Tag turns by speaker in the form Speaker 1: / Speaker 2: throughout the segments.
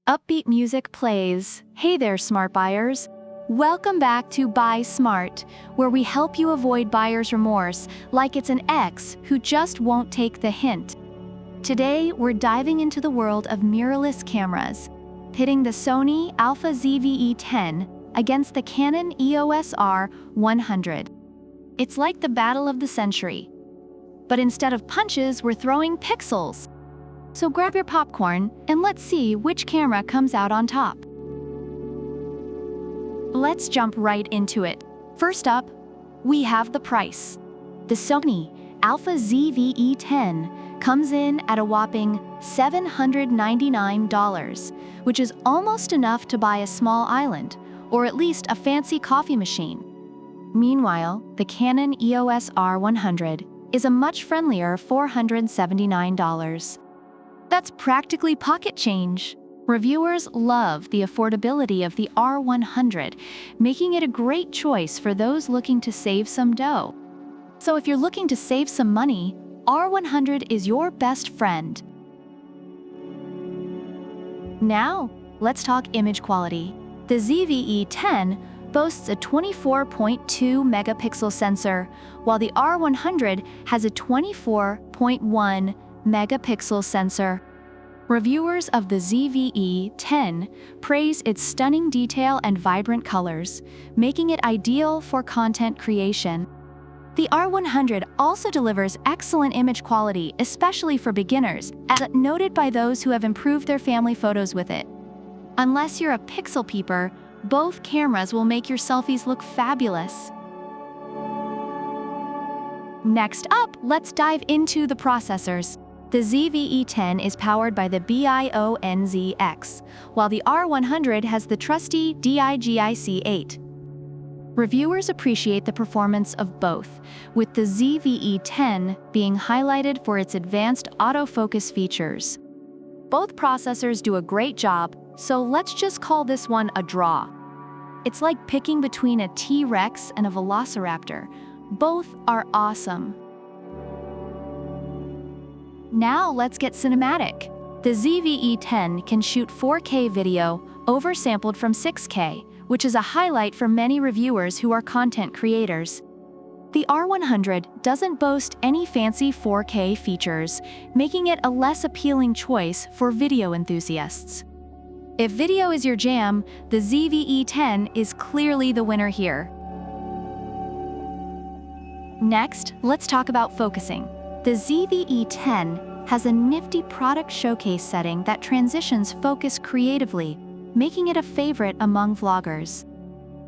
Speaker 1: Upbeat music plays. Hey there, smart buyers. Welcome back to Buy Smart, where we help you avoid buyer's remorse like it's an ex who just won't take the hint. Today, we're diving into the world of mirrorless cameras, pitting the Sony Alpha ZV-E10 against the Canon EOS R100. It's like the battle of the century. But instead of punches, we're throwing pixels. So grab your popcorn and let's see which camera comes out on top. Let's jump right into it. First up, we have the price. The Sony Alpha ZV-E10 comes in at a whopping $799, which is almost enough to buy a small island, or at least a fancy coffee machine. Meanwhile, the Canon EOS R100 is a much friendlier $479. That's practically pocket change. Reviewers love the affordability of the R100, making it a great choice for those looking to save some dough. So if you're looking to save some money, R100 is your best friend. Now, let's talk image quality. The ZV-E10 boasts a 24.2 megapixel sensor, while the R100 has a 24.1 megapixel sensor. Reviewers of the ZV-E10 praise its stunning detail and vibrant colors, making it ideal for content creation. The R100 also delivers excellent image quality, especially for beginners, as noted by those who have improved their family photos with it. Unless you're a pixel peeper, both cameras will make your selfies look fabulous. Next up, let's dive into the processors. The ZV-E10 is powered by the BIONZ-X, while the R100 has the trusty DIGIC 8. Reviewers appreciate the performance of both, with the ZV-E10 being highlighted for its advanced autofocus features. Both processors do a great job, so let's just call this one a draw. It's like picking between a T-Rex and a Velociraptor. Both are awesome. Now let's get cinematic. The ZV-E10 can shoot 4K video, oversampled from 6K, which is a highlight for many reviewers who are content creators. The R100 doesn't boast any fancy 4K features, making it a less appealing choice for video enthusiasts. If video is your jam, the ZV-E10 is clearly the winner here. Next, let's talk about focusing. The ZV-E10 has a nifty product showcase setting that transitions focus creatively, making it a favorite among vloggers.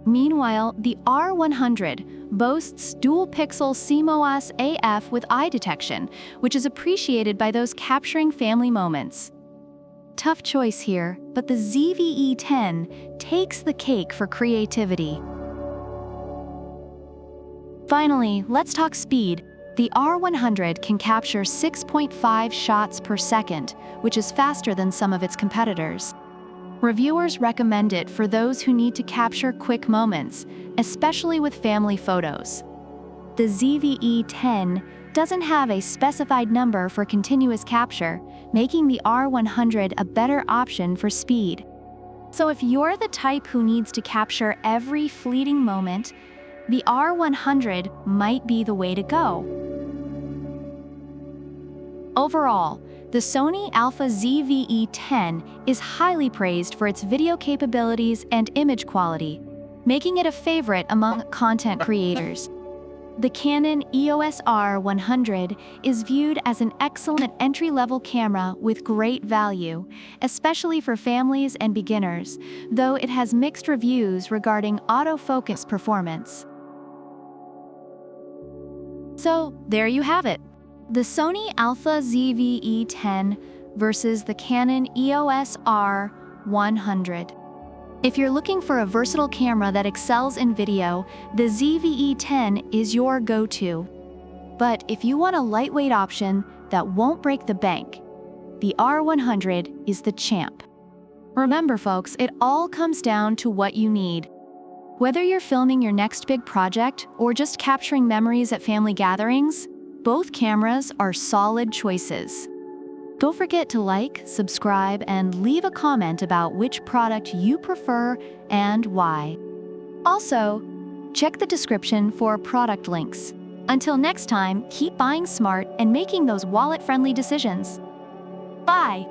Speaker 1: Meanwhile, the R100 boasts dual-pixel CMOS AF with eye detection, which is appreciated by those capturing family moments. Tough choice here, but the ZV-E10 takes the cake for creativity. Finally, let's talk speed. The R100 can capture 6.5 shots per second, which is faster than some of its competitors. Reviewers recommend it for those who need to capture quick moments, especially with family photos. The ZV-E10 doesn't have a specified number for continuous capture, making the R100 a better option for speed. So if you're the type who needs to capture every fleeting moment, the R100 might be the way to go. Overall, the Sony Alpha ZV-E10 is highly praised for its video capabilities and image quality, making it a favorite among content creators. The Canon EOS R100 is viewed as an excellent entry-level camera with great value, especially for families and beginners, though it has mixed reviews regarding autofocus performance. So, there you have it. The Sony Alpha ZV-E10 versus the Canon EOS R100. If you're looking for a versatile camera that excels in video, the ZV-E10 is your go-to. But if you want a lightweight option that won't break the bank, the R100 is the champ. Remember folks, it all comes down to what you need. Whether you're filming your next big project or just capturing memories at family gatherings, both cameras are solid choices. Don't forget to like, subscribe, and leave a comment about which product you prefer and why. Also, check the description for product links. Until next time, keep buying smart and making those wallet-friendly decisions. Bye!